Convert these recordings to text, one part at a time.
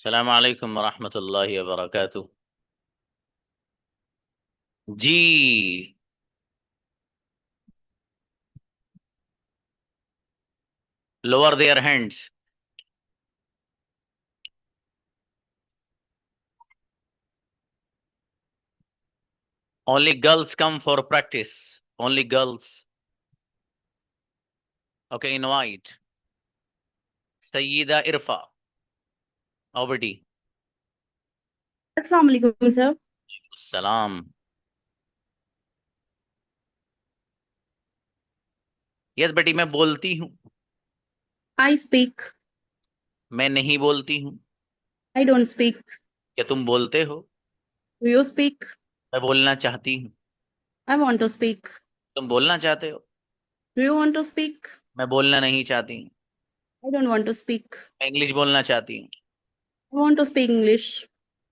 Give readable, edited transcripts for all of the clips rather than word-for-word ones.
अस्सलाम वालेकुम वरहमतुल्लाहि वबरकातुह। जी। Lower their hands. Only girls come for practice. Only girls. Okay, invite Sayyada Irfa. आओ बेटी। अस्सलाम वालेकुम सर। सलाम। यस बेटी, मैं बोलती हूँ। I speak. मैं नहीं बोलती हूँ। I don't speak. क्या तुम बोलते हो? Do you speak? मैं बोलना चाहती हूँ। I want to speak. तुम बोलना चाहते हो? Do you want to speak? मैं बोलना नहीं चाहती हूँ। I don't want to speak. मैं इंग्लिश बोलना चाहती हूँ। I want to speak English.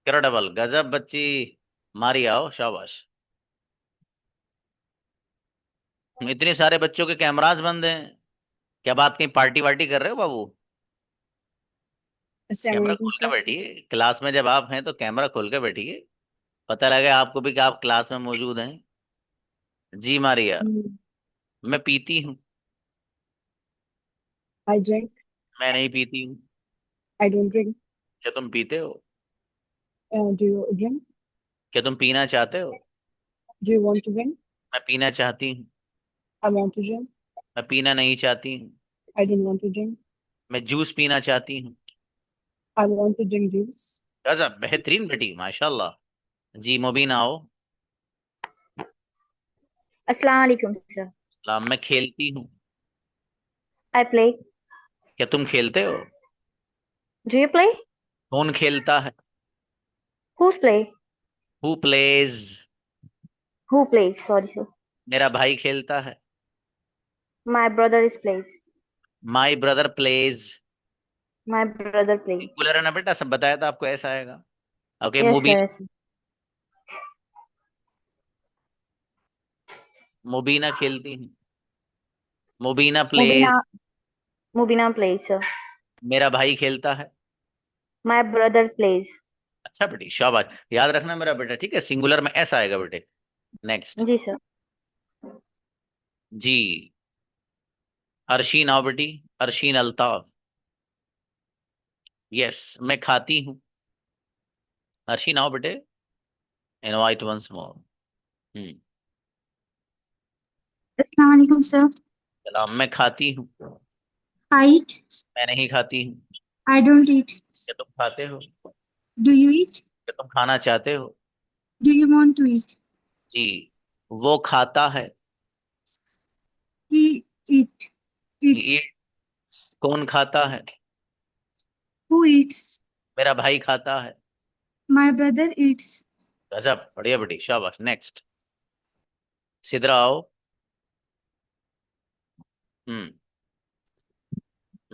करो डबल गजब बच्ची। मारी आओ, शाबाश। इतने सारे बच्चों के कैमरास बंद हैं। क्या बात, कहीं पार्टी वार्टी कर रहे हो बाबू? अस्सलाम कैमरा वालेकुम खोल के सर। बैठिए क्लास में, जब आप हैं तो कैमरा खोल के बैठिए। पता लगे आपको भी कि आप क्लास में मौजूद हैं। जी मारिया। मैं पीती हूँ। I drink. मैं नहीं पीती हूँ। I don't drink. क्या तुम पीते हो? Do you drink? क्या तुम पीना चाहते हो? Do you want to drink? मैं पीना चाहती हूँ। I want to drink. मैं पीना नहीं चाहती हूँ। I don't want to drink. मैं जूस पीना चाहती हूँ। I want to drink juice. गजब, बेहतरीन बेटी, माशाल्लाह। जी मुबीन आओ। अस्सलाम वालेकुम सर। मैं खेलती हूँ। I play. क्या तुम खेलते हो? Do you play? कौन खेलता है? Who play? Who plays? Who plays? Sorry sir. मेरा भाई खेलता है। My brother is plays. My brother plays. My brother plays. Singular है ना बेटा, सब बताया था आपको, ऐसा आएगा। Okay yes Mubeen. Sir, yes. Mubeena खेलती हैं। Mubeena Mubeena. Plays. Mubeena plays sir. मेरा भाई खेलता है। My brother plays. अच्छा बेटी, शाबाश। याद रखना मेरा बेटा, ठीक है, सिंगुलर में ऐसा आएगा बेटे। नेक्स्ट। जी सर। जी। अरशीन आओ बेटी। अरशीन अल्ताफ। यस, मैं खाती हूँ। अरशीन आओ बेटे। Invite once more. हम्म। अस्सलाम वालेकुम सर। सलाम। मैं खाती हूँ। आई ईट। मैं नहीं खाती हूँ। I don't eat. क्या तुम खाते हो? Do you eat? क्या तुम खाना चाहते हो? Do you want to eat? जी। वो खाता है। He eat. ईट्स। ये कौन खाता है? Who eats? मेरा भाई खाता है। My brother eats. गजब, बढ़िया बेटी, शाबाश। नेक्स्ट। सिद्रा आओ। हम्म।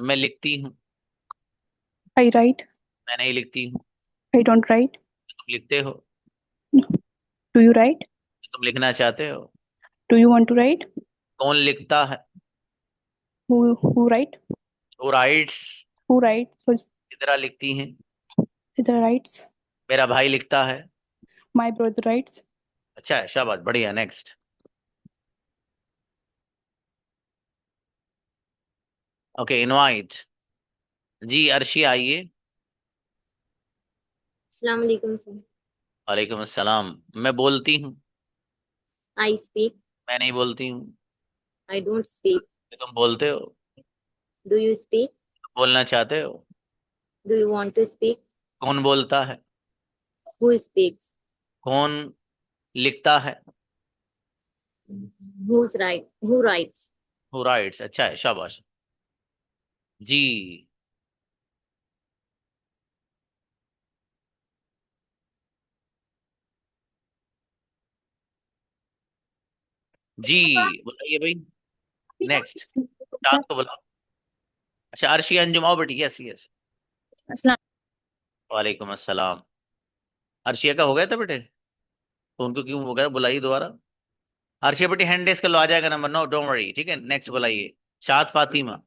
मैं लिखती हूँ। I write. मैं नहीं लिखती हूँ। I don't write. तुम लिखते हो? Do you write? तुम लिखना चाहते हो? Do you want to write? कौन लिखता है? Who write? वो writes. Who write? So Sidra लिखती हैं। Sidra writes. मेरा भाई लिखता है। My brother writes. अच्छा है, शाबाश, बढ़िया। नेक्स्ट। Okay, invite. जी अर्शी आइए। अस्सलाम वालेकुम सर। वालेकुम अस्सलाम। मैं बोलती हूँ। I speak. मैं नहीं बोलती हूँ। I don't speak. तुम बोलते हो? Do you speak? बोलना चाहते हो? Do you want to speak? कौन बोलता है? Who speaks? कौन लिखता है? Whose write? Who writes? Who writes. अच्छा है, शाबाश। जी। जी बताइए भाई। नेक्स्ट। सर। चाँद को बुलाओ। अच्छा, अर्शी अंजुम आओ बेटी। Yes yes. अस्सलाम। वालेकुम अस्सलाम। अर्शिया का हो गया था बेटे, तो उनको क्यों हो गया? बुलाइए दोबारा। अर्शिया बेटी हैंड रेस कर लो, आ जाएगा नंबर। नो डोंट वरी, ठीक है। नेक्स्ट बुलाइए। शाद फातिमा।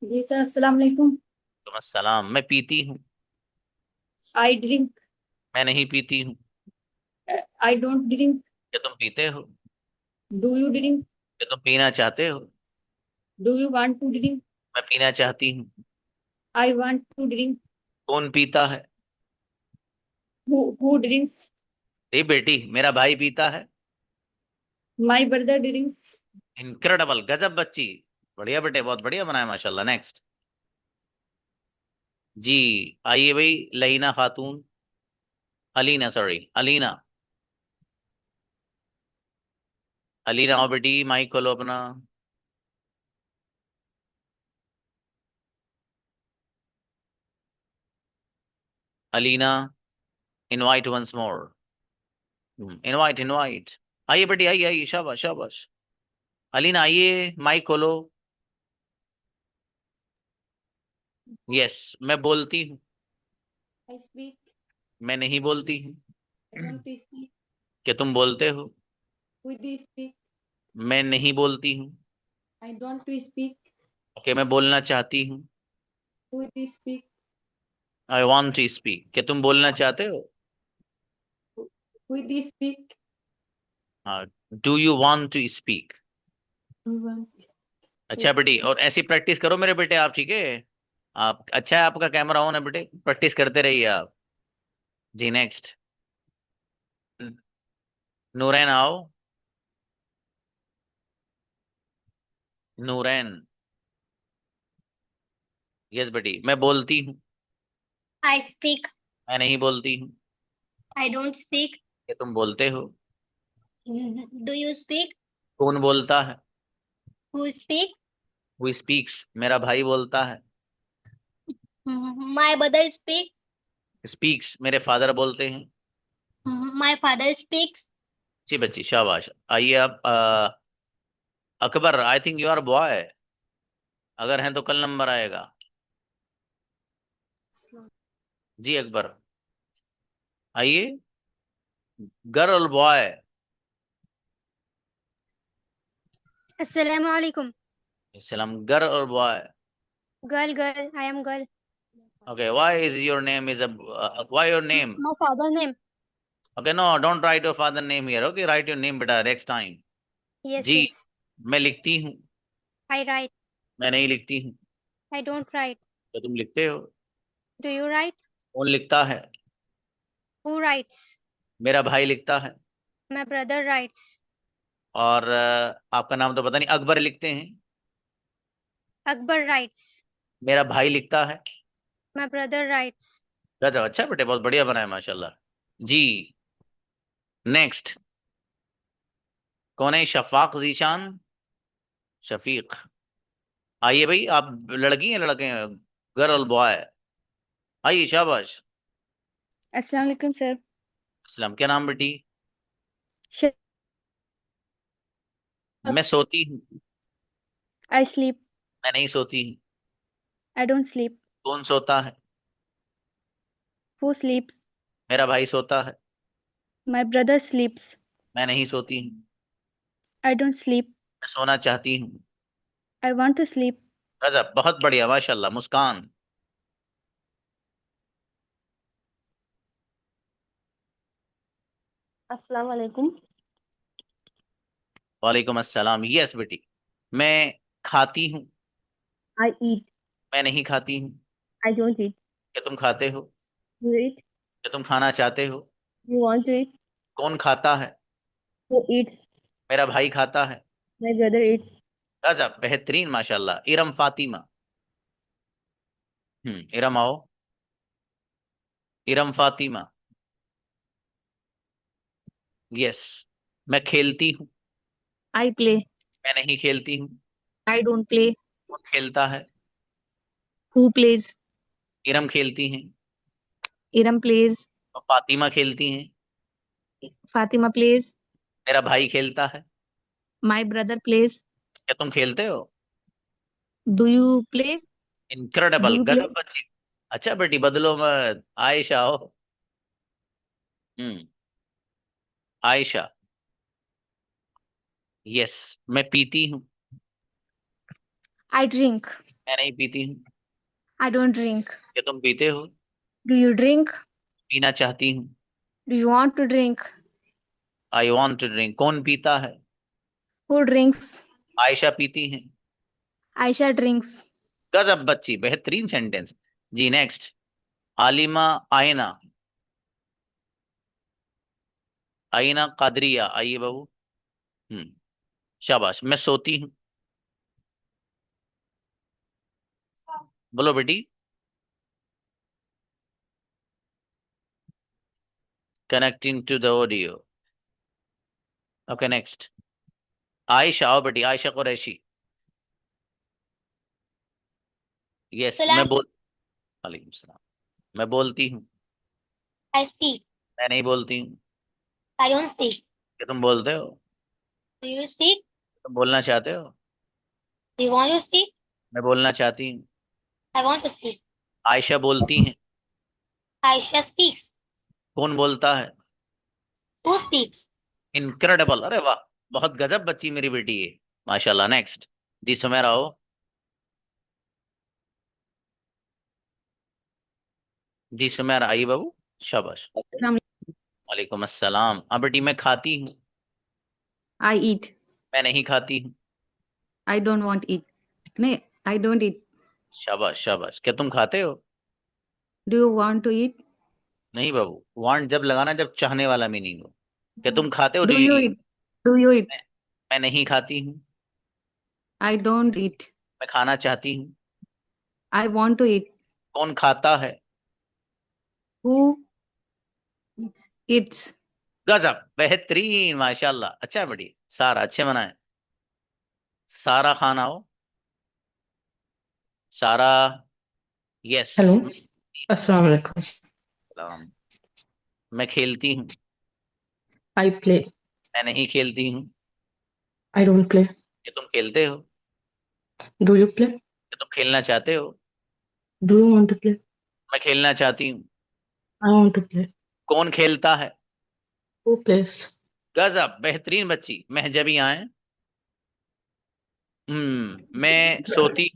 जी सर, अस्सलाम वालेकुम। अस्सलाम। मैं पीती हूँ। I drink. मैं नहीं पीती हूँ। I don't drink. क्या तुम पीते हो? Do you drink? क्या तुम पीना चाहते हो? Do you want to drink? मैं पीना चाहती हूँ। I want to drink. कौन पीता है? Who drinks? ए बेटी, मेरा भाई पीता है। My brother drinks. इनक्रेडिबल, गजब बच्ची। बढ़िया बेटे, बहुत बढ़िया बनाया माशाल्लाह। नेक्स्ट। जी, आइए भाई, लहीना खातून। अलीना, सॉरी, अलीना। अलीना आओ बेटी, माइक खोलो अपना। Alina, invite once more. Invite invite. आइए बेटी, आइए आइए, शाबाश शाबाश। अलीना आइए, माइक खोलो। यस, मैं बोलती हूँ। I speak. मैं नहीं बोलती हूँ। I don't speak. क्या तुम बोलते हो? Who do speak? मैं नहीं बोलती हूँ। I don't speak. ओके, मैं बोलना चाहती हूँ। Who do speak? I want to speak. क्या तुम बोलना चाहते हो? Who do speak? हाँ, do you want to speak? We want to अच्छा बेटी, और ऐसी प्रैक्टिस करो मेरे बेटे आप, ठीक है? आप, अच्छा है आपका कैमरा ऑन है बेटे, प्रैक्टिस करते रहिए आप। जी, नेक्स्ट। नूरैन आओ। नूरैन। यस बेटी, मैं बोलती हूँ। I speak. मैं नहीं बोलती हूँ। I don't speak. क्या तुम बोलते हो? Do you speak? कौन बोलता है? Who speak? हु स्पीक्स, मेरा भाई बोलता है। My brother speak. स्पीक्स, मेरे फादर बोलते हैं। My father speaks. जी बच्ची, शाबाश। आइए आप, Akbar, I think you are boy. अगर हैं तो कल नंबर आएगा। जी अकबर, आइए। Girl boy? Assalamu alaikum. सलाम। गर्ल और boy? Girl, girl, I am girl. Okay, why is your name is why your name? My father name. Okay, no, don't write your father name here. Okay, write your name बेटा, next time. Yes, जी, yes. मैं लिखती हूँ। I write. मैं नहीं लिखती हूँ। I don't write. तो तुम लिखते हो? Do you write? कौन लिखता है? Who writes? मेरा भाई लिखता है। My brother writes. और आपका नाम तो पता नहीं, अकबर लिखते हैं। Akbar writes. मेरा भाई लिखता है। My brother writes. गजब, अच्छा बेटे, बहुत बढ़िया बनाया माशाल्लाह। जी, नेक्स्ट। कौन है? शफाक, जीशान, शफीक। आइए भाई, आप लड़की हैं लड़के हैं? Girl boy? आइए, शाबाश। Assalamu alaikum, sir. इस्लाम, क्या नाम बेटी? Sh- मैं सोती हूँ। I sleep. मैं नहीं सोती हूँ। I don't sleep. कौन सोता है? Who sleeps? मेरा भाई सोता है। My brother sleeps. मैं नहीं सोती हूँ। I don't sleep. मैं सोना चाहती हूँ। I want to sleep. गजब, बहुत बढ़िया माशाल्लाह। मुस्कान। Assalamu alaikum. वालेकुम अस्सलाम। यस बेटी, मैं खाती हूँ। I eat. मैं नहीं खाती हूँ। I don't eat. क्या तुम खाते हो? You eat. क्या तुम खाना चाहते हो? You want to eat. कौन खाता है? Who eats? मेरा भाई खाता है। My brother eats. गजब, बेहतरीन माशाल्लाह। इरम फातिमा। इरम आओ। इरम फातिमा। यस, मैं खेलती हूँ। I play. मैं नहीं खेलती हूँ। I don't play. कौन खेलता है? Who plays? इरम खेलती हैं। Iram plays. और फातिमा खेलती हैं। Fatima plays. मेरा भाई खेलता है। My brother plays. क्या तुम खेलते हो? Do you play? Do incredible, you play? गजब बच्ची। अच्छा बेटी, बदलो मत। आयशा आओ। हम्म, आयशा। यस, मैं पीती हूँ। I drink. मैं नहीं पीती हूँ। I don't drink. क्या तुम पीते हो? Do you drink? पीना चाहती हूँ। Do you want to drink? I want to drink. कौन पीता है? Who drinks? आयशा पीती है। Aisha drinks. गजब बच्ची, बेहतरीन सेंटेंस। जी नेक्स्ट। आलिमा आयना। आईना कादरिया, आइए बाबू। शाबाश। मैं सोती हूँ। बोलो बेटी। Connecting to the audio. Okay next. Ayesha, आओ बेटी, आयशा कुरैशी। यस, मैं बोल। वालेकुम सलाम। मैं बोलती हूँ। I speak. मैं नहीं बोलती हूँ। I don't speak. क्या तुम बोलते हो? Do you speak? तुम बोलना चाहते हो? Do you want to speak? मैं बोलना चाहती हूँ। I want to speak. Ayesha बोलती हैं। Aisha speaks. कौन बोलता है? Who speaks? इनक्रेडिबल, अरे वाह, बहुत गजब बच्ची मेरी बेटी है, माशाल्लाह। नेक्स्ट। जी सुमेरा आओ। जी सुमेरा आइए बाबू। शाबाश। वालेकुम अस्सलाम। अब बेटी मैं खाती हूँ। I eat. मैं नहीं खाती हूँ। I don't want eat. No, I don't eat. शाबाश शाबाश। क्या तुम खाते हो? Do you want to eat? नहीं बाबू, वांट जब लगाना जब चाहने वाला मीनिंग हो। क्या तुम खाते हो? Do do you you eat? eat? Do you eat? मैं नहीं खाती हूँ। I don't eat. मैं खाना चाहती हूँ। I want to eat. कौन खाता है? Who eats? गजब, बेहतरीन, माशाल्लाह। अच्छा बड़ी सारा अच्छे बनाए। सारा खाना हो। सारा। यस। हेलो, अस्सलाम वालेकुम। सलाम। मैं खेलती हूँ। I play. मैं नहीं खेलती हूँ। I don't play. क्या तुम खेलते हो? Do you play? क्या तुम खेलना चाहते हो? Do you want to play? मैं खेलना चाहती हूँ। I want to play. कौन खेलता है? Who plays? गजब, बेहतरीन बच्ची। महजबी आए। मैं सोती।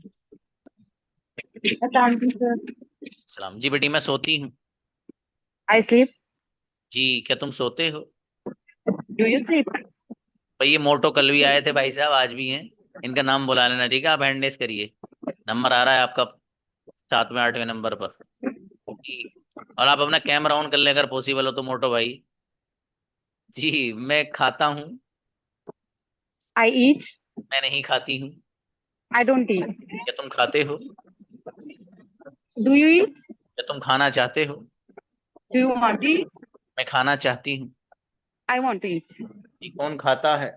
सलाम जी बेटी, मैं सोती हूँ। I sleep. जी, क्या तुम सोते हो? Do you sleep? भाई ये मोटो कल भी आए थे भाई साहब, आज भी हैं। इनका नाम बुला लेना, ठीक है? आप हैंडनेस करिए। नंबर आ रहा है आपका 7वें 8वें नंबर पर। जी। और आप अपना कैमरा ऑन कर ले अगर पॉसिबल हो तो, मोटो भाई। जी। मैं खाता हूँ। I eat. मैं नहीं खाती हूँ। I don't eat. क्या तुम खाते हो? Do you eat? क्या तुम खाना चाहते हो? Do you want to eat? मैं खाना चाहती हूँ। I want to eat. जी, कौन खाता है?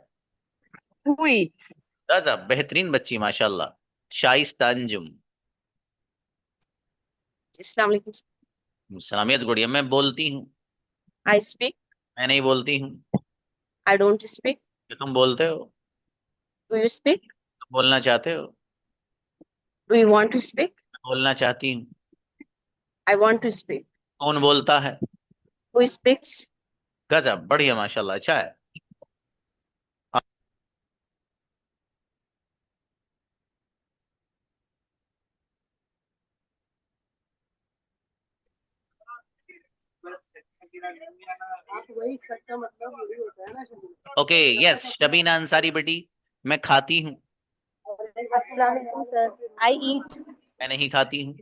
Who eats? गजब, बेहतरीन बच्ची माशाल्लाह। शाइस्ता अंजुम। Assalamualaikum. सलामियत गुड़िया। मैं बोलती हूँ। I speak. मैं नहीं बोलती हूँ। I don't speak. क्या तुम बोलते हो? Do you speak? तुम बोलना चाहते हो? Do you want to speak? बोलना चाहती हूँ। I want to speak. कौन बोलता है? Who speaks? गजब, बढ़िया, माशाल्लाह, अच्छा है। ओके यस, शबीना अंसारी बेटी। मैं खाती हूँ। Assalamualaikum, sir. I eat. मैं नहीं खाती हूँ।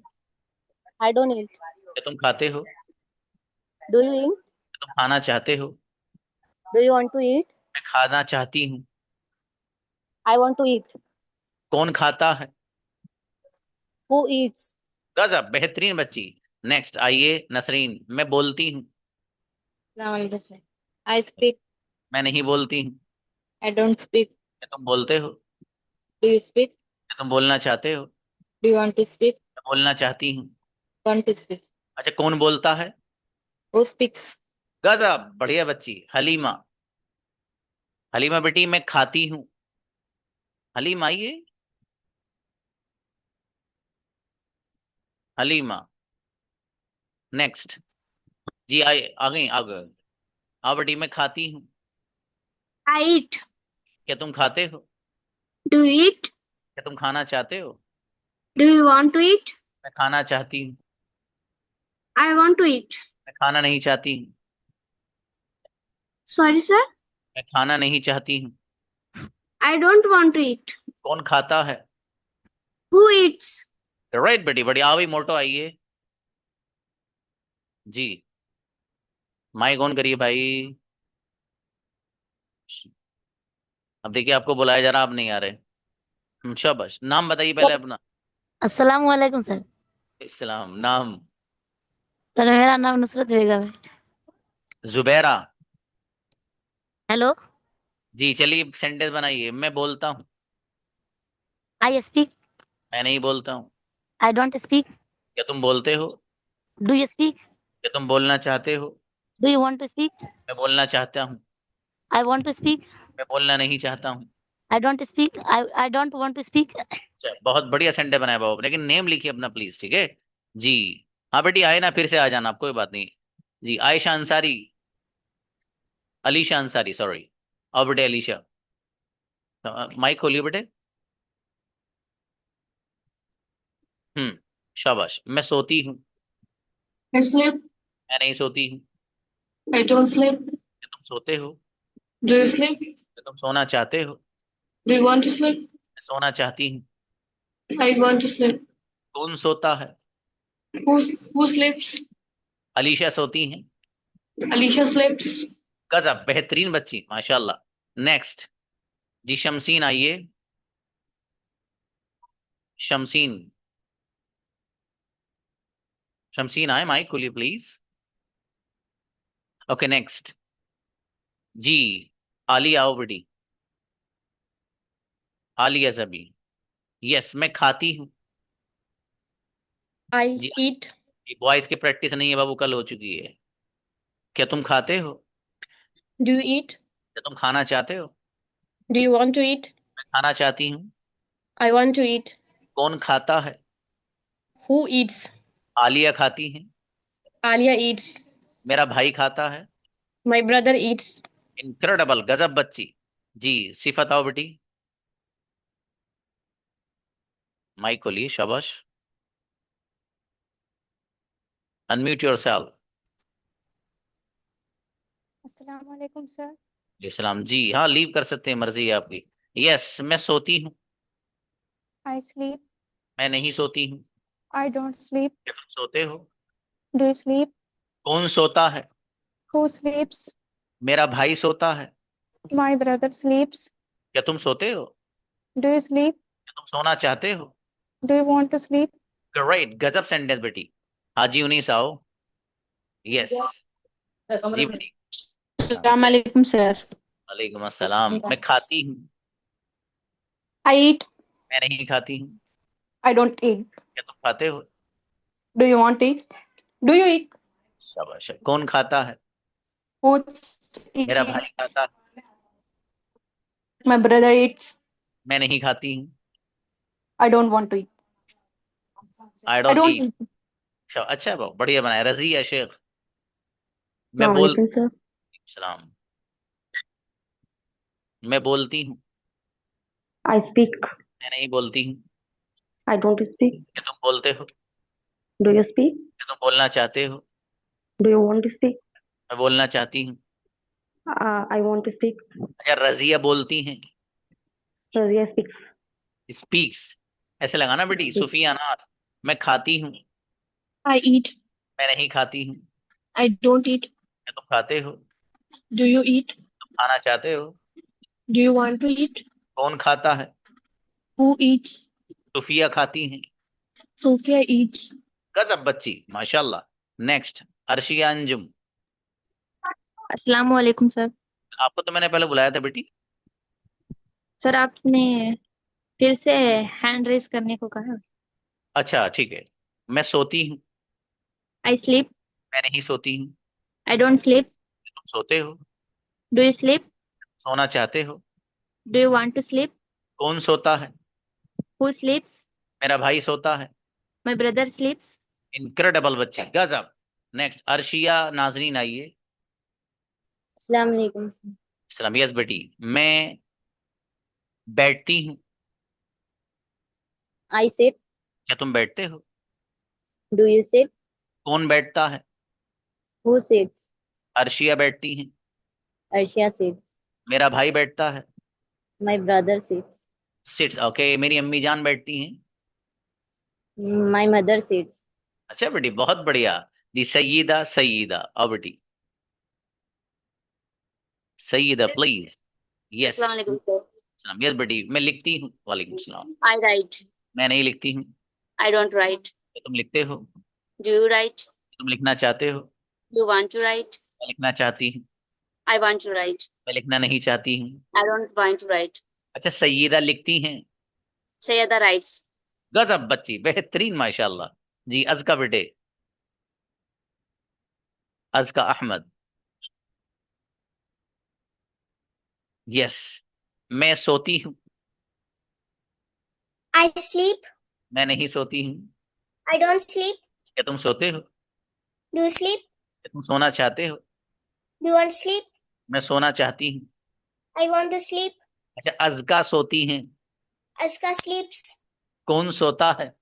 I don't eat. क्या तुम खाते हो? Do you eat? क्या तुम खाना चाहते हो? Do you want to eat? मैं खाना चाहती हूँ। I want to eat. कौन खाता है? Who eats? गजब, बेहतरीन बच्ची। नेक्स्ट आइए नसरीन। मैं बोलती हूँ। Assalamualaikum, sir. I speak. मैं नहीं बोलती हूँ। I don't speak. क्या तुम बोलते हो? Do you speak? क्या तुम बोलना चाहते हो? Do you want to speak? मैं बोलना चाहती हूँ। Want to speak. अच्छा, कौन बोलता है? Who speaks? गजब, बढ़िया बच्ची। हलीमा। हलीमा बेटी, मैं खाती हूँ। हलीमा आइए। हलीमा। नेक्स्ट। जी आए, आ गई, आ गए। हाँ बेटी, मैं खाती हूँ। I eat. क्या तुम खाते हो? Do you eat? क्या तुम खाना चाहते हो? Do you want to eat? मैं खाना चाहती हूँ। I want to eat. मैं खाना नहीं चाहती हूँ। Sorry, sir. मैं खाना नहीं चाहती हूँ। I don't want to eat. कौन खाता है? Who eats? राइट बेटी, बढ़िया। आओ भाई मोटो, आइए जी। माइक ऑन करिए भाई। अब देखिए, आपको बुलाया जा रहा, आप नहीं आ रहे। शाबाश। नाम बताइए पहले अपना। अस्सलाम वालेकुम सर। इस्लाम। नाम? सर मेरा नाम नुसरत बेगम है। जुबैरा। हेलो। जी, चलिए सेंटेंस बनाइए। मैं बोलता हूँ। I speak. मैं नहीं बोलता हूँ। I don't speak. क्या तुम बोलते हो? Do you speak? क्या तुम बोलना चाहते हो? Do you want to speak? मैं बोलना चाहता हूँ। I want to speak. मैं बोलना नहीं चाहता हूँ। I don't speak. I don't want to speak. अच्छा, बहुत बढ़िया सेंटेंस बनाया बाबू, लेकिन नेम लिखिए अपना प्लीज, ठीक है जी। हाँ बेटी, आए ना, फिर से आ जाना, आप कोई बात नहीं। जी, आयशा अंसारी। अलीशा अंसारी, सॉरी। और बेटे अलीशा, माइक खोलिए बेटे। शाबाश। मैं सोती हूँ। I sleep. मैं नहीं सोती हूँ। I don't sleep. क्या तुम सोते हो? Do you sleep? क्या तुम सोना चाहते हो? Do you want to sleep? मैं सोना चाहती हूँ। I want to sleep. कौन सोता है? Who sleeps? अलीशा सोती हैं। Alicia sleeps. गजब, बेहतरीन बच्ची, माशाल्लाह। नेक्स्ट जी, शमसीन आइए। शमसीन। शमसीन आए, माइक खोलिए प्लीज। ओके, नेक्स्ट जी। आलिया आओ बेटी। आलिया जबी। यस, मैं खाती हूँ। I जी, eat. बॉयज की प्रैक्टिस नहीं है बाबू, कल हो चुकी है। क्या तुम खाते हो? Do you eat? क्या तुम खाना चाहते हो? Do you want to eat? मैं खाना चाहती हूँ। I want to eat. कौन खाता है? Who eats? आलिया खाती है। Alia eats. मेरा भाई खाता है। My brother eats. इनक्रेडिबल, गजब बच्ची। जी, सिफत आओ बेटी। माइक खोलिए, शाबाश। Unmute yourself. अस्सलाम वालेकुम सर। इस्लाम जी, हाँ लीव कर सकते हैं, मर्जी है आपकी। यस, मैं सोती हूँ। I sleep. मैं नहीं सोती हूँ। I don't sleep. क्या तुम सोते हो? Do you sleep? कौन सोता है? Who sleeps? मेरा भाई सोता है। My brother sleeps. क्या तुम सोते हो? Do you sleep? क्या तुम सोना चाहते हो? Do you want to sleep? Great, गजब सेंटेंस बेटी। हाजी उन्नीस आओ। यस जी बेटी। अस्सलाम वालेकुम सर। वालेकुम अस्सलाम। मैं खाती हूँ। I eat. मैं नहीं खाती हूँ। I don't eat. क्या तुम खाते हो? Do you want to eat? Do you eat? शाबाश। कौन खाता है? Who's मेरा eating? भाई खाता है। My brother eats. मैं नहीं खाती हूँ। I don't want to eat. I I don't don't eat. eat. अच्छा बाबू, बढ़िया बनाया। रजिया शेख। मैं बोल Assalamualaikum sir. सलाम। मैं बोलती हूँ। I speak. मैं नहीं बोलती हूँ। I don't speak. क्या तुम बोलते हो? Do you speak? क्या तुम बोलना चाहते हो? Do you want to speak? मैं बोलना चाहती हूँ। I want to speak. अच्छा, रजिया बोलती हैं। Razia speaks. स्पीक्स, ऐसे लगाना बेटी। Speak. सुफिया अनाथ। मैं खाती हूँ। I eat. मैं नहीं खाती हूँ। I don't eat. क्या तुम खाते हो? Do you eat? तुम खाना चाहते हो? Do you want to eat? कौन खाता है? Who eats? सुफिया खाती हैं। Sophia eats. गजब बच्ची, माशाल्लाह। नेक्स्ट, अर्शिया अंजुम। अस्सलाम वालेकुम सर। आपको तो मैंने पहले बुलाया था बेटी। सर आपने फिर से हैंड रेज करने को कहा। अच्छा ठीक है। मैं सोती हूँ। I sleep. मैं नहीं सोती हूँ। I don't sleep. तुम सोते हो? Do you sleep? सोना चाहते हो? Do you want to sleep? कौन सोता है? Who sleeps? मेरा भाई सोता है। My brother स्लीप्स। इनक्रेडिबल बच्ची, गजब। नेक्स्ट, अर्शिया नाजरीन आइए। अस्सलाम वालेकुम sir. सलाम। यस बेटी। मैं बैठती हूँ। I sit. क्या तुम बैठते हो? Do you sit? कौन बैठता है? Who sits? अर्शिया बैठती है। Arshia sits. मेरा भाई बैठता है। My brother sits. Sits, okay. मेरी अम्मी जान बैठती हैं। My mother sits. अच्छा बेटी, बहुत बढ़िया जी। सईदा, सईदा। अब बेटी सईदा प्लीज। यस। अस्सलाम वालेकुम सर। यस बेटी, मैं लिखती हूँ। वालेकुम सलाम। I write. मैं नहीं लिखती हूँ। I don't write. तुम लिखते हो। Do you write? तुम लिखना चाहते हो। You want to write? मैं लिखना चाहती हूँ। I want to write. मैं लिखना नहीं चाहती हूँ। I don't want to write. अच्छा, सईदा लिखती हैं। सैयदा राइट्स। गजब बच्ची, बेहतरीन माशाल्लाह जी। अज़का बेटे, अज़का अहमद। यस। मैं सोती हूँ। I sleep. मैं नहीं सोती हूँ। I don't sleep. क्या तुम सोते हो? Do you sleep? क्या तुम सोना चाहते हो? Do you want to sleep? मैं सोना चाहती हूँ। I want to sleep. अच्छा, अज़का सोती हैं। Aska sleeps. कौन सोता है?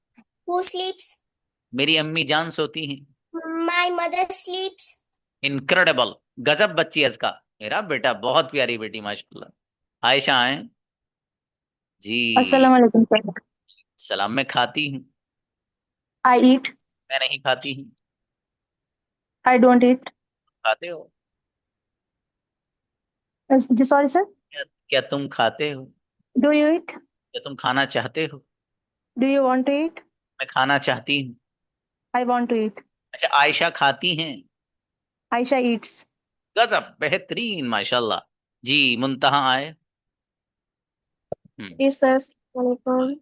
Who sleeps? मेरी अम्मी जान सोती हैं। My mother sleeps. इनक्रेडिबल, गजब बच्ची अज़का। मेरा बेटा, बहुत प्यारी बेटी माशाल्लाह। आयशा आए जी। अस्सलाम वालेकुम सर। सलाम। मैं खाती हूँ। I eat. मैं नहीं खाती हूँ। I don't eat. खाते हो? Sorry sir. क्या तुम खाते हो? Do you eat? क्या तुम खाना चाहते हो? Do you want to eat? मैं खाना चाहती हूँ। I want to eat. अच्छा, आयशा खाती हैं। Aisha eats. गजब, बेहतरीन माशाल्लाह जी। मुंतहा आए। Yes, sir. Assalamualaikum.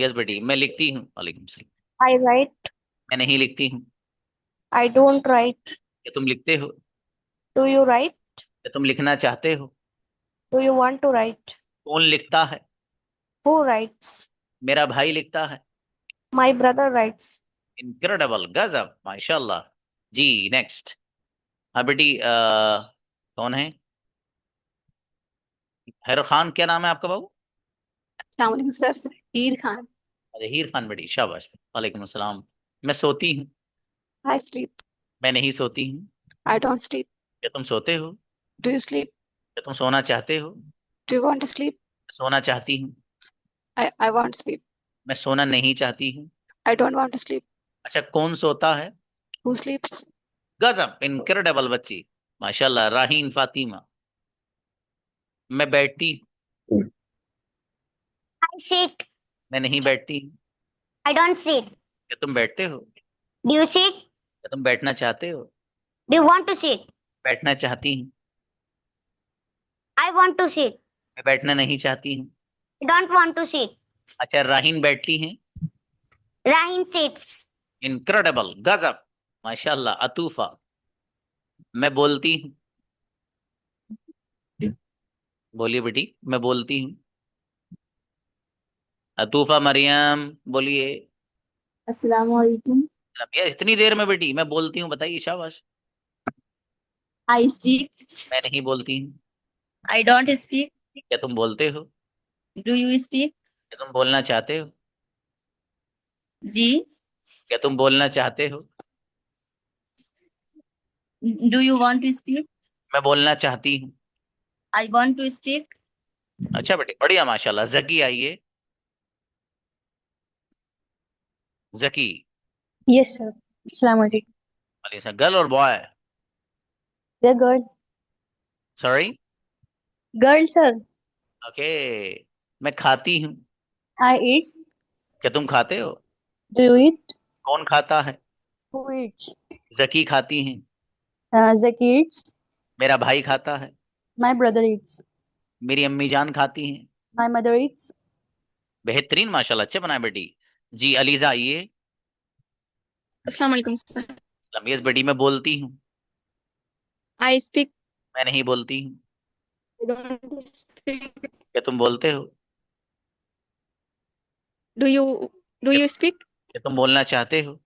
यस बेटी, मैं लिखती हूँ। वालेकुम सलाम। I write. मैं नहीं लिखती हूँ। I don't write. क्या तुम लिखते हो? Do you write? क्या तुम लिखना चाहते हो? Do you want to write? कौन लिखता है? Who writes? मेरा भाई लिखता है। My brother writes. इनक्रेडिबल, गजब माशाल्लाह जी। नेक्स्ट। हाँ बेटी, कौन है? हैर खान, क्या नाम है आपका बाबू? Assalamualaikum, sir. Heer Khan. हीर खान बेटी, शाबाश। वालेकुम अस्सलाम। मैं सोती हूँ। I sleep. मैं नहीं सोती हूँ। I don't sleep. क्या तुम सोते हो? Do you sleep? क्या तुम सोना चाहते हो? Do you want to sleep? सोना चाहती हूँ। I want to sleep. मैं सोना नहीं चाहती हूँ। I don't want to sleep. अच्छा, कौन सोता है? Who sleeps? गजब, इनक्रेडिबल बच्ची माशाल्लाह। राहीन फातिमा। मैं बैठती हूँ। I sit. मैं नहीं बैठती हूँ। I don't sit. क्या तुम बैठते हो? Do you sit? क्या तुम बैठना चाहते हो? Do you want to sit? बैठना चाहती हूँ। I want to sit. मैं बैठना नहीं चाहती हूँ। I don't want to sit. अच्छा, राहीन बैठती हैं। Rahin sits. इनक्रेडिबल, गजब माशाल्लाह। अतूफा। मैं बोलती हूँ। बोलिए बेटी, मैं बोलती हूँ। अतूफा मरियम, बोलिए। अस्सलाम वालेकुम. ये इतनी देर में बेटी मैं बोलती हूँ, बताइए, शाबाश। I speak. मैं नहीं बोलती हूँ। I don't speak. क्या तुम बोलते हो? Do you speak? क्या तुम बोलना चाहते हो? जी. क्या तुम बोलना चाहते हो? Do you want to speak? मैं बोलना चाहती हूँ। I want to speak. अच्छा बेटे, बढ़िया माशाल्लाह। जकी आइए। जकी। Yes, sir. Assalamualaikum. गर्ल और boy? The girl. Sorry. Girl, sir. Okay. मैं खाती हूँ। I eat. क्या तुम खाते हो? Do you eat? कौन खाता है? Who eats? जकी खाती हैं। Zaki eats. मेरा भाई खाता है। My brother eats. मेरी अम्मी जान खाती हैं। My mother eats. बेहतरीन माशाल्लाह, अच्छे बनाए बेटी जी। अलीजा आइए। Assalamualaikum sir. यस बेटी, मैं बोलती हूँ। I speak. मैं नहीं बोलती हूँ। I don't speak. क्या तुम बोलते हो? Do you speak? क्या तुम बोलना चाहते हो?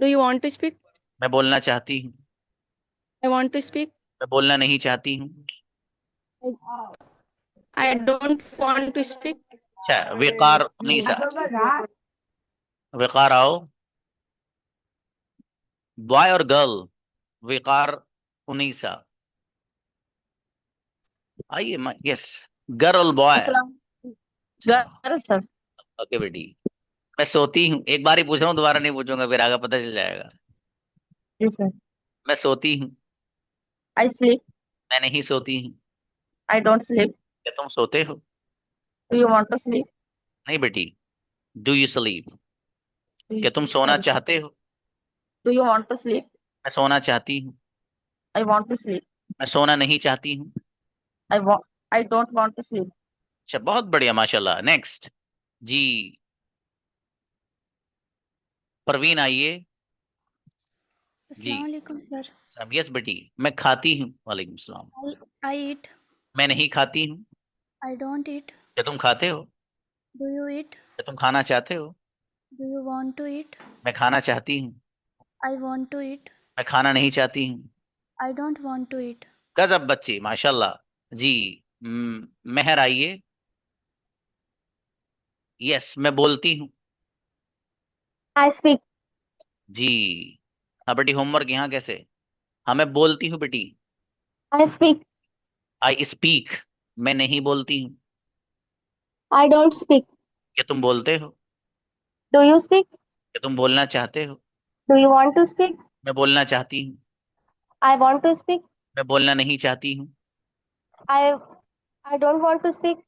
Do you want to speak? मैं बोलना चाहती हूँ। I want to speak. मैं बोलना नहीं चाहती हूँ। I don't want to speak. अच्छा, विकार, नहीं सा, विकार आओ। बॉय और गर्ल, विकार उनीसा। आइए, yes, girl boy. Girl sir. Okay बेटी। मैं सोती हूँ, एक बार ही पूछ रहा हूँ, दोबारा नहीं पूछूंगा, फिर आगे पता चल जाएगा। जी सर। मैं सोती हूँ। I sleep. मैं नहीं सोती हूँ। I don't sleep. क्या तुम सोते हो? Do you want to sleep? नहीं बेटी, डू यू स्लीप? क्या तुम सोना सॉरी। चाहते हो? Do you want to sleep? मैं सोना चाहती हूँ। I want to sleep. मैं सोना नहीं चाहती हूँ। I don't want to sleep. अच्छा, बहुत बढ़िया, माशाल्लाह। नेक्स्ट जी, परवीन आइए। जी, अस्सलाम वालेकुम सर। यस बेटी। मैं खाती हूँ। वालेकुम सलाम। आई ईट। मैं नहीं खाती हूँ। I don't eat. क्या तुम खाते हो? Do you eat? क्या तुम खाना चाहते हो? Do you want to eat? मैं खाना चाहती हूँ। I want to eat. मैं खाना नहीं चाहती हूँ। I don't want to eat. गजब बच्ची, माशाल्लाह। जी, मेहर आइए। यस, मैं बोलती हूँ। I speak. जी। हाँ बेटी, होमवर्क यहाँ कैसे? हाँ, मैं बोलती हूँ बेटी। I speak. I speak. मैं नहीं बोलती हूँ। I don't speak. क्या तुम बोलते हो? Do you speak? क्या तुम बोलना चाहते हो? Do you want to speak? मैं बोलना चाहती हूँ। I want to speak. मैं बोलना नहीं चाहती हूँ। I I don't want to speak.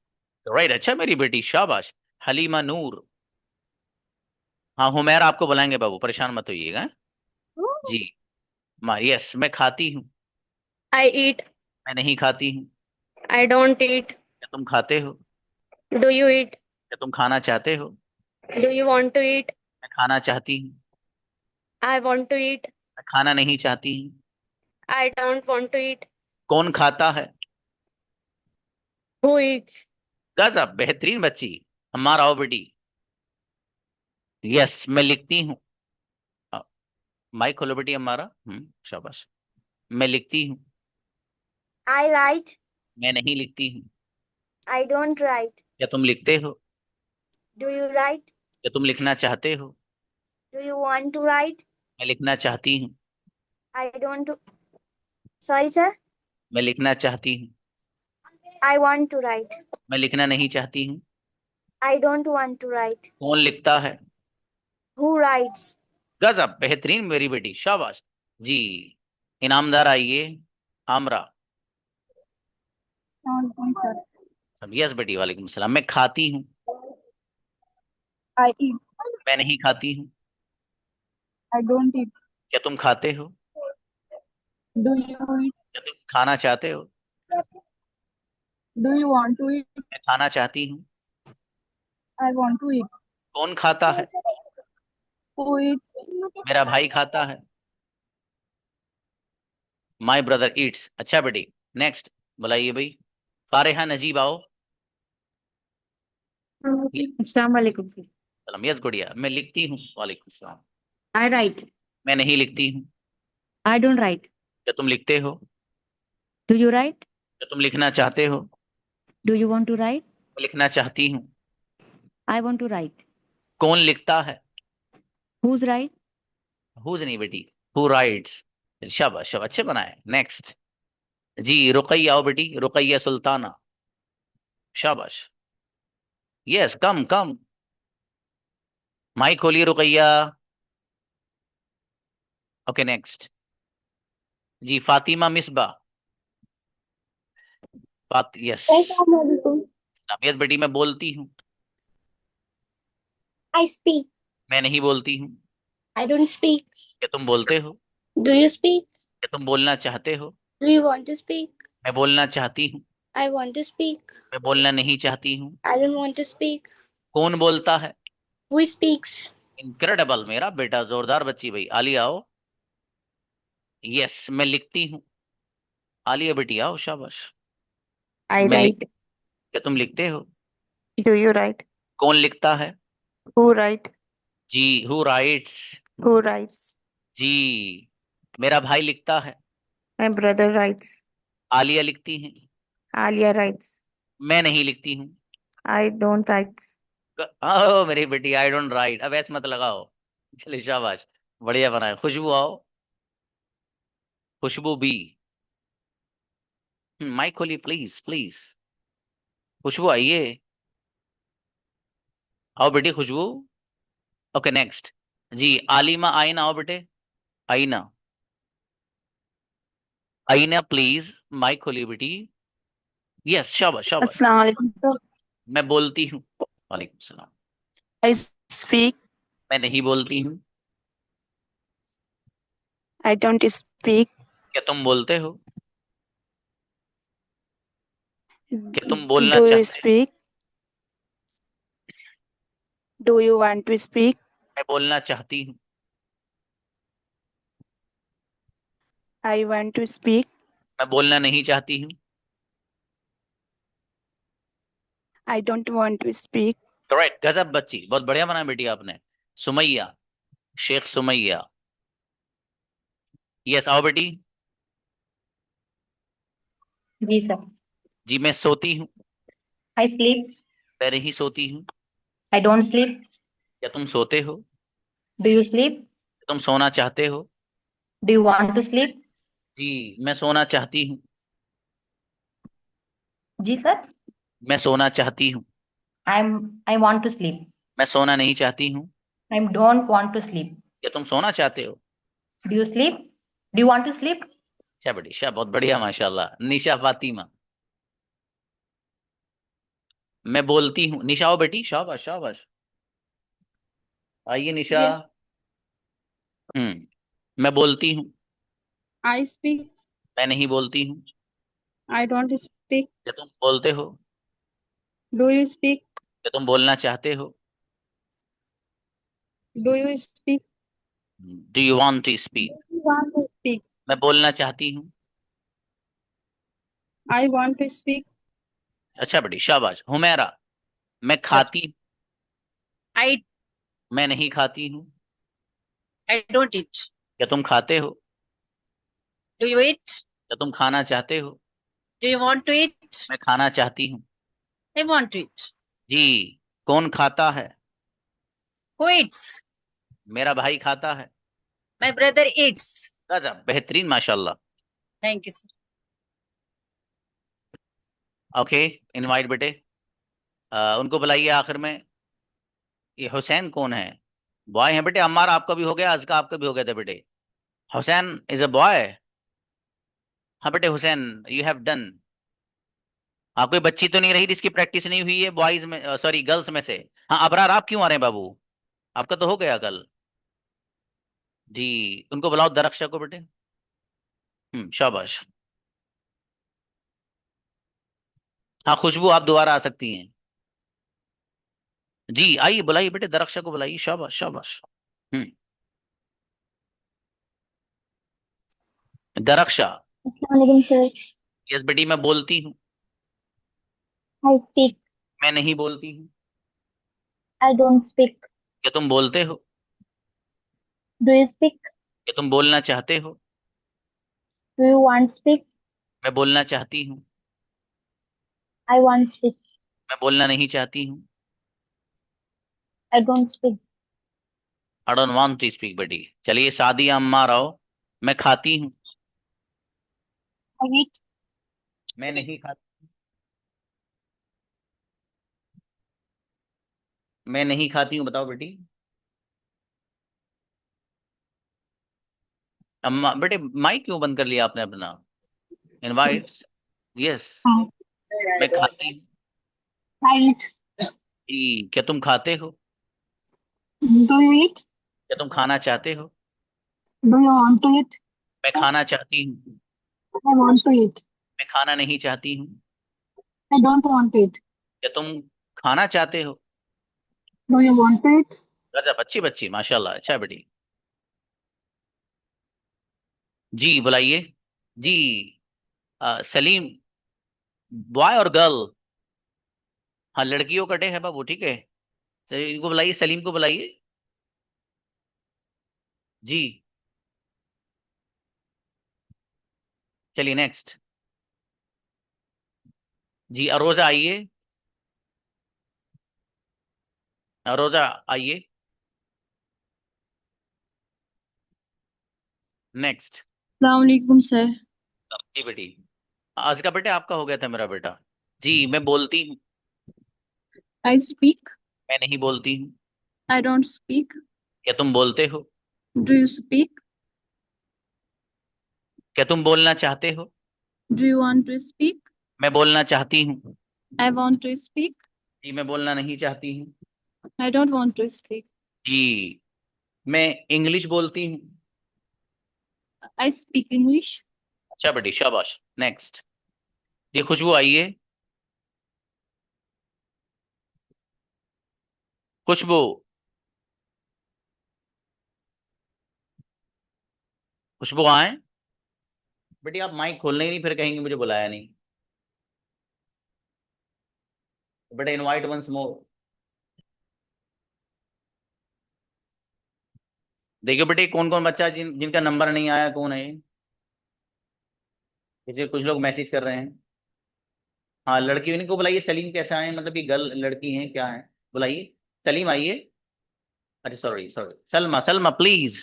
Right, अच्छा मेरी बेटी, शाबाश। हलीमा नूर। हाँ, हुमैर आपको बुलाएंगे बाबू, परेशान मत होइएगा। जी, यस, मैं खाती हूँ। I eat. मैं नहीं खाती हूँ। I don't eat. क्या तुम खाते हो? Do you eat? क्या तुम खाना चाहते हो? Do you want to eat? मैं खाना चाहती हूँ। I want to eat. मैं खाना नहीं चाहती हूँ। I don't want to eat. कौन खाता है? Who eats? गजब, बेहतरीन बच्ची। हमारा आओ बेटी। यस, मैं लिखती हूँ। माइक खोलो बेटी हमारा। शाबाश। मैं लिखती हूँ। I write. मैं नहीं लिखती हूँ। I don't write. क्या तुम लिखते हो? Do you write? क्या तुम लिखना चाहते हो? Do you want to write? मैं लिखना चाहती हूँ। I don't. Sorry, sir. मैं लिखना चाहती हूँ। I want to write. मैं लिखना नहीं चाहती हूँ। I don't want to write. कौन लिखता है? Who writes? गजब, बेहतरीन मेरी बेटी, शाबाश। जी, इनामदार आइए। आमरा। Sir. यस बेटी, वालेकुम सलाम। मैं खाती हूँ। I eat. मैं नहीं खाती हूँ। I don't eat. क्या तुम खाते हो? Do you eat? क्या तुम खाना चाहते हो? Do you want to eat? मैं खाना चाहती हूँ। I want to eat. कौन खाता है? Who eats? मेरा भाई खाता है। My brother Yeats. अच्छा बेटी, नेक्स्ट बुलाइए भाई। फारिहा नजीब आओ। अस्सलाम वालेकुम सर। सलाम। यस गुड़िया, मैं लिखती हूँ। वालेकुम सलाम। I write. मैं नहीं लिखती हूँ। I don't write. क्या तुम लिखते हो? Do you write? क्या तुम लिखना चाहते हो? Do you want to write? मैं लिखना चाहती हूँ। I want to write. कौन लिखता है? Whose right? हुज नहीं बेटी, हु राइट्स। शाबाश शाबाश, अच्छे बनाए। नेक्स्ट जी, रुकैया आओ बेटी। रुकैया सुल्ताना। शाबाश। यस, कम कम। माइक खोलिए रुकैया। ओके, नेक्स्ट जी, Fatima Misba. Yes. Assalamualaikum. Yes बेटी, मैं बोलती हूँ। I speak. मैं नहीं बोलती हूँ। I don't speak. क्या तुम बोलते हो? Do you speak? क्या तुम बोलना चाहते हो? Do you want to speak? मैं बोलना चाहती हूँ। I want to speak. मैं बोलना नहीं चाहती हूँ। I don't want to speak. कौन बोलता है? Who speaks? इनक्रेडिबल मेरा बेटा, जोरदार बच्ची भाई। आलिया आओ। यस, मैं लिखती हूँ। आलिया बेटी आओ, शाबाश। I मैं लिख write. क्या तुम लिखते हो? Do you write? कौन लिखता है? Who write? जी, हु राइट्स। Who writes? जी, मेरा भाई लिखता है। My brother writes. आलिया लिखती है। Alia writes. मैं नहीं लिखती हूँ। I don't write. ओ मेरी बेटी, आई डोंट राइट। अब ऐसे मत लगाओ। चलिए, शाबाश, बढ़िया बनाए। खुशबू आओ। खुशबू बी। माइक खोलिए प्लीज प्लीज। खुशबू आइए, आओ बेटी खुशबू। Okay next. जी आलिमा आईना, आओ बेटे। आईना, आईना प्लीज, माइक खोलिए बेटी। यस, शाबाश शाबाश। अस्सलाम वालेकुम सर। मैं बोलती हूँ। वालेकुम सलाम। I speak. मैं नहीं बोलती हूँ। I don't speak. क्या तुम बोलते हो? क्या तुम बोलना Do you चाहते? speak? Do you want to speak? मैं बोलना चाहती हूँ। I want to speak. मैं बोलना नहीं चाहती हूँ। I don't want to speak. Correct, गजब बच्ची, बहुत बढ़िया बना बेटी आपने। सुमैया, शेख सुमैया। यस, आओ बेटी। जी सर। जी मैं सोती हूँ। I sleep. मैं नहीं सोती हूँ। I don't sleep. क्या तुम सोते हो? Do you sleep? तुम सोना चाहते हो? Do you want to sleep? जी मैं सोना चाहती हूँ। जी सर। मैं सोना चाहती हूँ। I want to sleep. मैं सोना नहीं चाहती हूँ। I don't want to sleep. क्या तुम सोना चाहते हो? Do you sleep? Do you want to sleep? अच्छा बेटी, शाह, बहुत बढ़िया माशाल्लाह। निशा फातिमा। मैं बोलती हूँ। निशा आओ बेटी, शाबाश शाबाश। आइए निशा। Yes, मैं बोलती हूँ। I speak. मैं नहीं बोलती हूँ। I don't speak. क्या तुम बोलते हो? Do you speak? क्या तुम बोलना चाहते हो? Do you speak? Do you want to speak? Do you want to speak? मैं बोलना चाहती हूँ। I want to speak. अच्छा बेटी, शाबाश। हुमैरा, मैं सर। खाती। आई मैं नहीं खाती हूँ। I don't eat. क्या तुम खाते हो? Do you eat? क्या तुम खाना चाहते हो? Do you want to eat? मैं खाना चाहती हूँ। I want to eat. जी, कौन खाता है? Who eats? मेरा भाई खाता है। My brother eats. गजब, बेहतरीन माशाल्लाह। Thank you sir. Okay, invite बेटे। उनको बुलाइए आखिर में। ये हुसैन कौन है? बॉय है बेटे। अम्मार आपका भी हो गया, अज़का आपका भी हो गया था बेटे। Hussain is a boy. हाँ बेटे हुसैन, यू हैव डन। हाँ, कोई बच्ची तो नहीं रही जिसकी प्रैक्टिस नहीं हुई है बॉयज में, सॉरी गर्ल्स में से? हाँ अबरार, आप क्यों आ रहे हैं बाबू? आपका तो हो गया कल। जी, उनको बुलाओ, दरख्शा को बेटे। शाबाश। हाँ खुशबू, आप दोबारा आ सकती हैं। जी आइए, बुलाइए बेटे, दरख्शा को बुलाइए। शाबाश शाबाश। दरख्शा। अस्सलाम वालेकुम सर। यस बेटी, मैं बोलती हूँ। I speak. मैं नहीं बोलती हूँ। I don't speak. क्या तुम बोलते हो? Do you speak? क्या तुम बोलना चाहते हो? Do you want speak? मैं बोलना चाहती हूँ। I want speak. मैं बोलना नहीं चाहती हूँ। I don't speak. I don't want to speak बेटी। चलिए सादिया अम्मा आओ। मैं खाती हूँ। I eat. मैं नहीं खाती। मैं नहीं खाती हूँ, बताओ बेटी। अम्मा बेटे, माइक क्यों बंद कर लिया आपने अपना? इनवाइट। यस। मैं खाती हूँ। I eat. जी, क्या तुम खाते हो? Do you eat? क्या तुम खाना चाहते हो? Do you want to eat? मैं खाना चाहती हूँ। I want to eat. मैं खाना नहीं चाहती हूँ। I don't want to eat. क्या तुम खाना चाहते हो? Do you want to eat? गजब, अच्छी बच्ची माशाल्लाह, अच्छा बेटी। जी बुलाइए। जी सलीम, बॉय और गर्ल? हाँ लड़कियों का डे है बाबू, ठीक है। तो इनको बुलाइए, सलीम को बुलाइए। जी चलिए नेक्स्ट। जी अरोजा आइए। अरोजा आइए। नेक्स्ट। सलामकुम सर। जी बेटी, आज का बेटे आपका हो गया था मेरा बेटा। जी, मैं बोलती हूँ। I speak. मैं नहीं बोलती हूँ। I don't speak. क्या तुम बोलते हो? Do you speak? क्या तुम बोलना चाहते हो? Do you want to speak? मैं बोलना चाहती हूँ। I want to speak. जी, मैं बोलना नहीं चाहती हूँ। I don't want to speak. जी, मैं इंग्लिश बोलती हूँ। I speak English. अच्छा बेटी, शाबाश। नेक्स्ट। जी, खुशबू आइए। खुशबू, खुशबू आए। बेटी आप माइक खोलने ही नहीं, फिर कहेंगे मुझे बुलाया नहीं। बेटा इनवाइट वंस मोर। देखियो बेटे, कौन कौन बच्चा जिनका नंबर नहीं आया, कौन है ये? जैसे कुछ लोग मैसेज कर रहे हैं। हाँ, लड़की इनको बुलाइए। सलीम कैसा है, मतलब ये गर्ल लड़की है क्या है? बुलाइए। सलीम आइए। अरे sorry sorry, Salma, Salma please.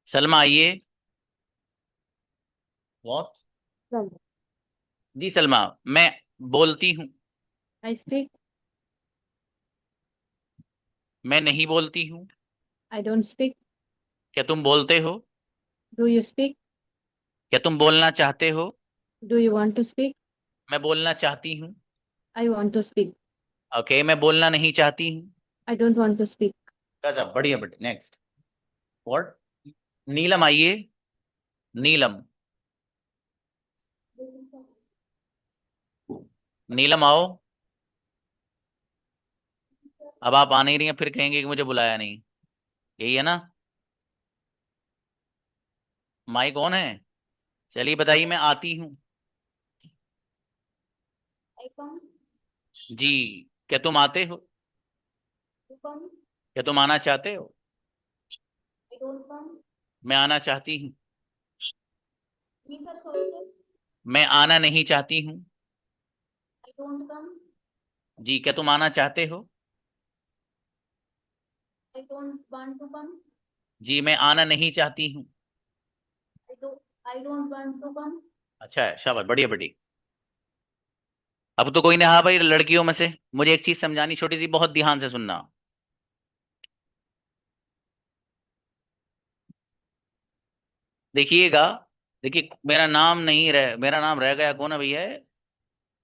Salma आइए। व्हाट? जी सलमा, मैं बोलती हूँ। I speak. मैं नहीं बोलती हूँ। I don't speak. क्या तुम बोलते हो? Do you speak? क्या तुम बोलना चाहते हो? Do you want to speak? मैं बोलना चाहती हूँ। I want to speak. Okay, मैं बोलना नहीं चाहती हूँ। I don't want to speak. गजब, बढ़िया बेटे। नेक्स्ट। व्हाट? नीलम आइए। नीलम, नीलम आओ। अब आप आ नहीं रही हैं, फिर कहेंगे कि मुझे बुलाया नहीं। यही है ना? माइक ऑन है? चलिए बताइए, मैं आती हूँ। जी। क्या तुम आते हो? क्या तुम आना चाहते हो? मैं आना चाहती हूँ। मैं आना नहीं चाहती हूँ। जी, क्या तुम आना चाहते हो? जी, मैं आना नहीं चाहती हूँ। अच्छा है, शाबाश, बढ़िया बेटी। अब तो कोई ने, हाँ भाई लड़कियों में से मुझे एक चीज समझानी छोटी सी, बहुत ध्यान से सुनना। देखिएगा। देखिए, मेरा नाम रह गया, कौन है भैया?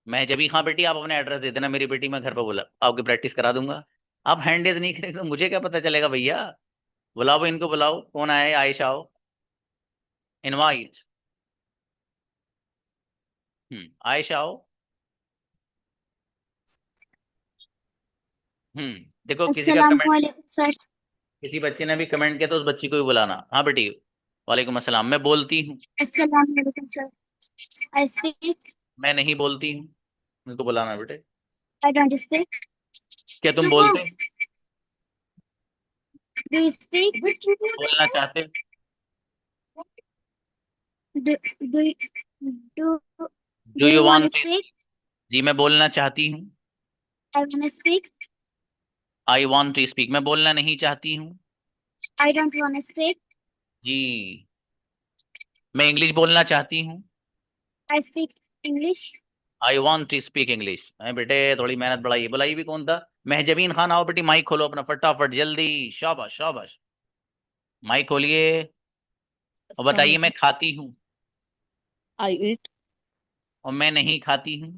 मैं जबी। हाँ बेटी, आप अपना एड्रेस दे देना, मेरी बेटी मैं घर पर बुला आपकी प्रैक्टिस करा दूंगा। आप हैंड रेज नहीं करेंगे तो मुझे क्या पता चलेगा भैया? बुलाओ इनको, बुलाओ। कौन आए? आयशा आओ। इनवाइट। आयशा आओ। देखो, किसी का कमेंट, अस्सलामुअलैकुम सर। किसी बच्चे ने भी कमेंट किया तो उस बच्ची को भी बुलाना। हाँ बेटी। वालेकुम अस्सलाम। मैं बोलती हूँ। अस्सलामुअलैकुम सर। आई स्पीक। मैं नहीं बोलती हूँ। उनको बुलाना बेटे। I don't speak. क्या तुम बोलते हो? Do you speak? बोलना चाहते हो? Do do do do do you you want want to to? Speak? जी, मैं बोलना चाहती हूँ। I want to speak. I want to speak. मैं बोलना नहीं चाहती हूँ। I don't want to speak. जी, मैं इंग्लिश बोलना चाहती हूँ। I speak English. I want to speak English. बेटे थोड़ी मेहनत बढ़ाइए। बुलाइए भी कौन था? महजबीन खान आओ बेटी, माइक खोलो अपना फटाफट जल्दी। शाबाश शाबाश। माइक खोलिए और बताइए, मैं खाती हूँ। I eat. और मैं नहीं खाती हूँ।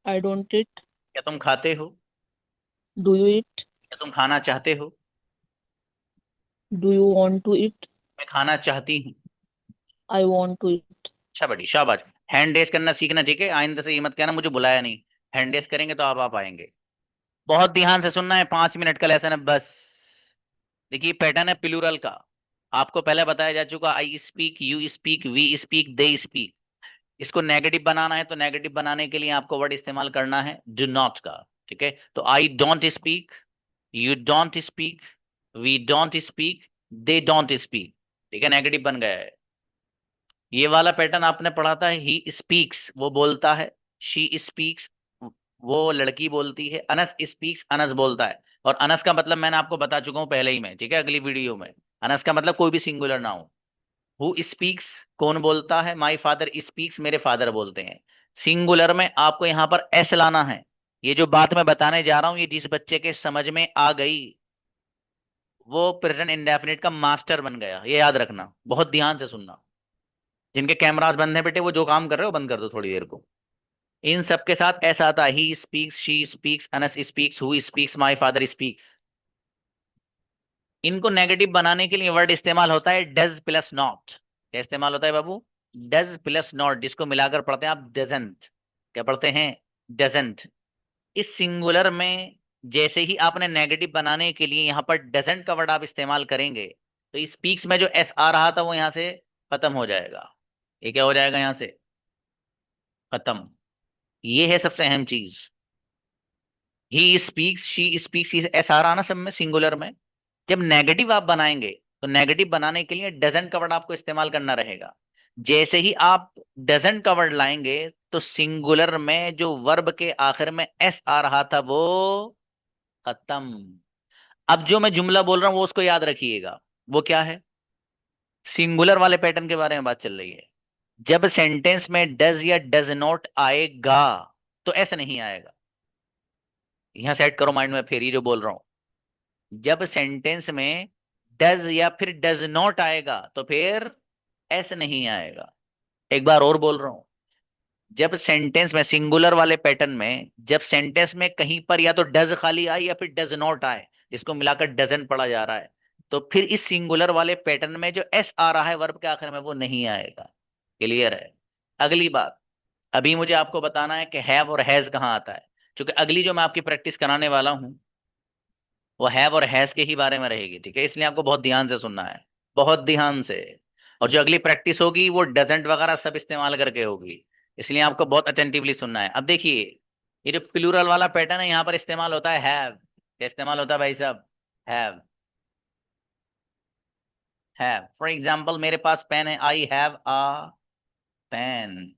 I don't eat. क्या तुम खाते हो? Do you eat? क्या तुम खाना चाहते हो? Do you want to eat? मैं खाना चाहती हूँ। I want to eat. अच्छा बेटी, शाबाश। हैंड रेस करना सीखना, ठीक है? आइंदा से ये मत कहना मुझे बुलाया नहीं। हैंड रेस करेंगे तो आप आएंगे। बहुत ध्यान से सुनना है, 5 मिनट का लेसन है बस। देखिए, पैटर्न है प्लूरल का। आपको पहले बताया जा चुका, I speak, you speak, we speak, they speak. इसको नेगेटिव बनाना है तो नेगेटिव बनाने के लिए आपको वर्ड इस्तेमाल करना है डू नॉट का। ठीक है? तो I don't speak, you don't speak, we don't speak, they don't speak. ठीक है? नेगेटिव बन गया है। ये वाला पैटर्न आपने पढ़ा था, ही स्पीक्स वो बोलता है, शी स्पीक्स वो लड़की बोलती है, अनस स्पीक्स अनस बोलता है। और अनस का मतलब मैंने आपको बता चुका हूं पहले ही में, ठीक है? अगली वीडियो में। अनस का मतलब कोई भी सिंगुलर ना हो। हु स्पीक्स, कौन बोलता है? माई फादर स्पीक्स, मेरे फादर बोलते हैं। सिंगुलर में आपको यहां पर एस लाना है। ये जो बात मैं बताने जा रहा हूं, ये जिस बच्चे के समझ में आ गई वो प्रेजेंट इंडेफिनिट का मास्टर बन गया, ये याद रखना, बहुत ध्यान से सुनना। जिनके कैमरास बंद है बेटे, वो जो काम कर रहे हो बंद कर दो थोड़ी देर को। इन सब के साथ ऐसा आता है, ही speaks, she speaks, Anas speaks, who speaks, my father speaks. इनको नेगेटिव बनाने के लिए वर्ड इस्तेमाल होता है डज प्लस नॉट। क्या इस्तेमाल होता है बाबू? डज प्लस नॉट, जिसको मिलाकर पढ़ते हैं आप डजंट। क्या पढ़ते हैं? डजंट। इस सिंगुलर में जैसे ही आपने नेगेटिव बनाने के लिए यहां पर डजंट का वर्ड आप इस्तेमाल करेंगे, तो स्पीक्स में जो एस आ रहा था वो यहां से खत्म हो जाएगा। ये क्या हो जाएगा? यहां से खत्म। ये है सबसे अहम चीज। He speaks, she speaks, S आ रहा ना सब में सिंगुलर में। जब नेगेटिव आप बनाएंगे तो नेगेटिव बनाने के लिए डजंट का वर्ड आपको इस्तेमाल करना रहेगा। जैसे ही आप डजंट का वर्ड लाएंगे तो सिंगुलर में जो वर्ब के आखिर में एस आ रहा था वो खत्म। अब जो मैं जुमला बोल रहा हूं वो उसको याद रखिएगा। वो क्या है? सिंगुलर वाले पैटर्न के बारे में बात चल रही है। जब सेंटेंस में डज या डज नॉट आएगा तो ऐसा नहीं आएगा। यहां सेट करो माइंड में, फिर ये जो बोल रहा हूं, जब सेंटेंस में डज या फिर डज नॉट आएगा तो फिर ऐसा नहीं आएगा। एक बार और बोल रहा हूं, जब सेंटेंस में सिंगुलर वाले पैटर्न में जब सेंटेंस में कहीं पर या तो डज खाली आए या फिर डज नॉट आए, जिसको मिलाकर डजन पढ़ा जा रहा है, तो फिर इस सिंगुलर वाले पैटर्न में जो एस आ रहा है वर्ब के आखिर में वो नहीं आएगा। क्लियर है? अगली बात, अभी मुझे आपको बताना है कि हैव और हैज कहाँ आता है। क्योंकि अगली जो मैं आपकी प्रैक्टिस कराने वाला हूं वो हैव और हैज के ही बारे में रहेगी, ठीक है? इसलिए आपको बहुत ध्यान से सुनना है, बहुत ध्यान से। और जो अगली प्रैक्टिस होगी वो डजंट वगैरह सब इस्तेमाल करके होगी, इसलिए आपको बहुत अटेंटिवली सुनना है। अब देखिए, ये जो प्लूरल वाला पैटर्न है यहाँ पर इस्तेमाल होता है हैव। क्या इस्तेमाल होता है भाई साहब? हैव। हैव, फॉर एग्जाम्पल मेरे पास पेन है, आई हैव अ पेन।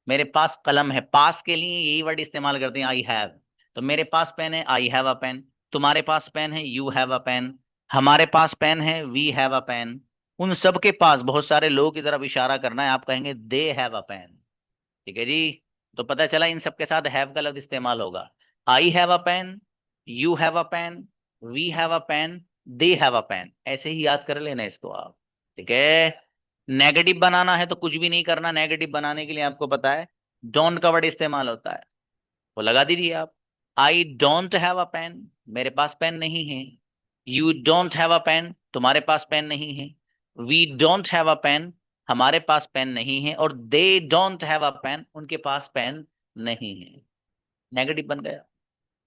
मेरे पास कलम है, पास के लिए यही वर्ड इस्तेमाल करते हैं, आई हैव। तो मेरे पास पेन है, आई हैव अ पेन। तुम्हारे पास पेन है, यू हैव अ पेन। हमारे पास पेन है, वी हैव अ पेन। उन सब के पास बहुत सारे लोगों की तरफ इशारा करना है, आप कहेंगे दे हैव अ पेन। ठीक है जी? तो पता चला इन सब के साथ हैव का लफ्ज इस्तेमाल होगा। I have a pen, you have a pen, we have a pen, they have a pen, ऐसे ही याद कर लेना इसको आप। ठीक है? नेगेटिव बनाना है तो कुछ भी नहीं करना, नेगेटिव बनाने के लिए आपको पता है डोंट का वर्ड इस्तेमाल होता है, वो लगा दीजिए आप। I don't have a pen, मेरे पास पेन नहीं है। You don't have a pen, तुम्हारे पास पेन नहीं है। We don't have a pen, हमारे पास पेन नहीं है। और they don't have a pen, उनके पास पेन नहीं है। नेगेटिव बन गया।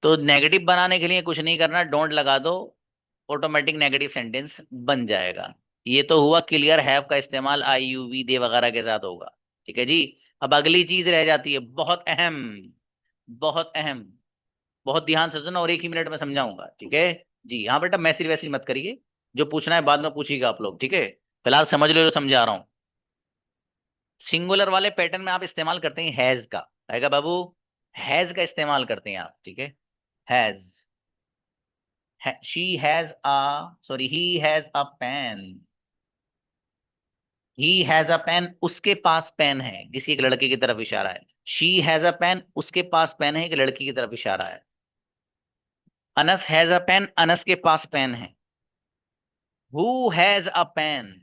तो नेगेटिव बनाने के लिए कुछ नहीं करना, डोंट लगा दो, ऑटोमेटिक नेगेटिव सेंटेंस बन जाएगा। ये तो हुआ क्लियर, हैव का इस्तेमाल आई यू वी दे वगैरह के साथ होगा। ठीक है जी? अब अगली चीज रह जाती है, बहुत अहम, बहुत अहम, बहुत ध्यान से सुनो और एक ही मिनट में समझाऊंगा। ठीक है जी? हाँ बेटा, मैसेज वैसेज मत करिए, जो पूछना है बाद में पूछिएगा आप लोग। ठीक है? फिलहाल समझ लो जो समझा रहा हूँ। सिंगुलर वाले पैटर्न में आप इस्तेमाल करते हैं हैज का, आएगा बाबू? हैज का इस्तेमाल करते हैं आप। ठीक है? Has, she has a, sorry, he has a pen. He has a pen, उसके पास पेन है, किसी एक लड़के की तरफ इशारा है। शी हैज अ पेन, उसके पास पेन है, एक लड़की की तरफ इशारा है। Anas has a pen, Anas के पास पेन है। हु हैज अ पेन,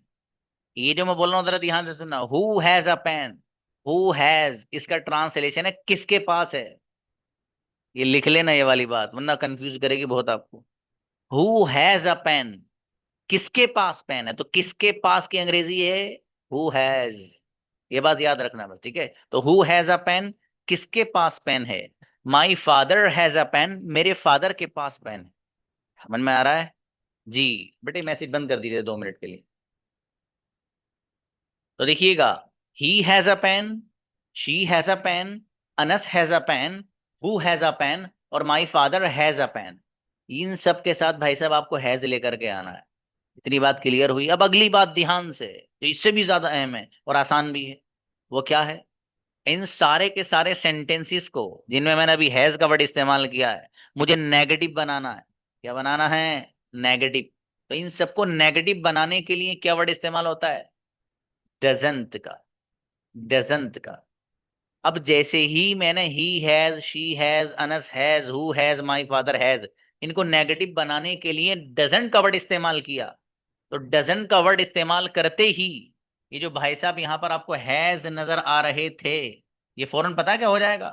ये जो मैं बोल रहा हूँ जरा ध्यान से सुनना, who has a pen. Who has, इसका ट्रांसलेशन है किसके पास है। ये लिख लेना ये वाली बात, वरना कंफ्यूज करेगी बहुत आपको। हु हैज अ पेन, किसके पास पेन है, तो किसके पास की अंग्रेजी है हु हैज। ये बात याद रखना बस। ठीक है? तो हु हैज अ पेन, किसके पास पेन है। My father has a pen, मेरे फादर के पास पेन है। समझ में आ रहा है जी? बेटे मैसेज बंद कर दीजिए 2 मिनट के लिए। तो देखिएगा, he has a pen, she has a pen, Anas has a pen, who has a pen, और my father has a pen. इन सब के साथ भाई साहब आपको हैज लेकर के आना है। इतनी बात क्लियर हुई? अब अगली बात ध्यान से, जो इससे भी ज्यादा अहम है और आसान भी है, वो क्या है? इन सारे के सारे सेंटेंसेस को जिनमें मैंने अभी हैज का वर्ड इस्तेमाल किया है, मुझे नेगेटिव बनाना है। क्या बनाना है? नेगेटिव। तो इन सबको नेगेटिव बनाने के लिए क्या वर्ड इस्तेमाल होता है? डजंट का, डजंट का। अब जैसे ही मैंने he has, she has, Anas has, who has, my father has, इनको नेगेटिव बनाने के लिए डजंट का वर्ड इस्तेमाल किया, तो डजंट का वर्ड इस्तेमाल करते ही ये जो भाई साहब यहां पर आपको हैज नजर आ रहे थे, ये फौरन पता क्या हो जाएगा?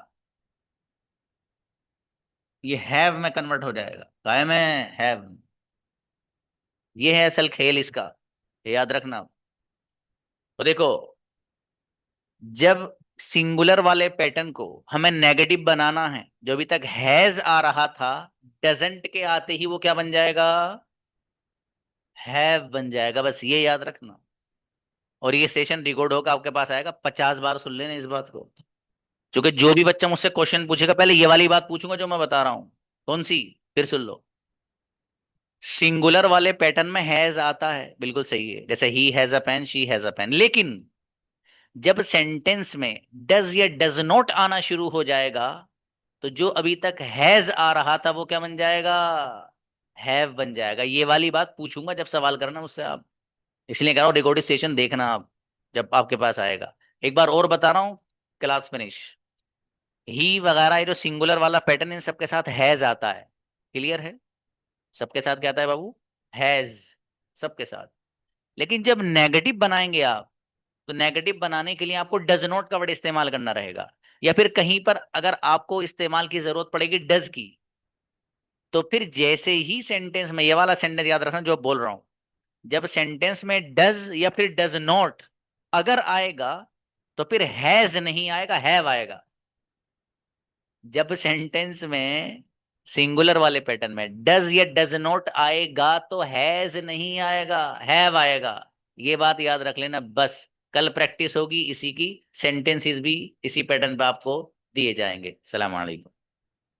ये हैव में कन्वर्ट हो जाएगा। काय में हैव। ये है असल खेल इसका, ये याद रखना। तो देखो, जब सिंगुलर वाले पैटर्न को हमें नेगेटिव बनाना है, जो अभी तक हैज आ रहा था, डजंट के आते ही वो क्या बन जाएगा? हैव बन जाएगा। बस ये याद रखना। और ये सेशन रिकॉर्ड होकर आपके पास आएगा, 50 बार सुन लेना इस बात को। क्योंकि जो भी बच्चा मुझसे क्वेश्चन पूछेगा, पहले ये वाली बात पूछूंगा जो मैं बता रहा हूं। कौन सी? फिर सुन लो। सिंगुलर वाले पैटर्न में हैज आता है, बिल्कुल सही है, जैसे ही has a pen, she has a pen. लेकिन जब सेंटेंस में डज या डज नॉट आना शुरू हो जाएगा, तो जो अभी तक हैज आ रहा था वो क्या बन जाएगा? हैव बन जाएगा। ये वाली बात पूछूंगा जब सवाल करना मुझसे आप, इसलिए कह रहा हूँ रिकॉर्डिंग सेशन देखना आप जब आपके पास आएगा। एक बार और बता रहा हूँ, क्लास फिनिश। ही वगैरह ये जो सिंगुलर वाला पैटर्न, इन सबके साथ हैज आता है। क्लियर है? सबके साथ क्या आता है बाबू? हैज, सबके साथ। लेकिन जब नेगेटिव बनाएंगे आप, तो नेगेटिव बनाने के लिए आपको डज नॉट का वर्ड इस्तेमाल करना रहेगा, या फिर कहीं पर अगर आपको इस्तेमाल की जरूरत पड़ेगी डज की, तो फिर जैसे ही सेंटेंस में, ये वाला सेंटेंस याद रखना जो बोल रहा हूं, जब सेंटेंस में डज या फिर डज नॉट अगर आएगा, तो फिर हैज नहीं आएगा, हैव आएगा। जब सेंटेंस में सिंगुलर वाले पैटर्न में डज या डज नॉट आएगा, तो हैज नहीं आएगा, हैव आएगा। ये बात याद रख लेना बस। कल प्रैक्टिस होगी इसी की, सेंटेंसेस भी इसी पैटर्न पे आपको दिए जाएंगे। सलाम अलैकुम।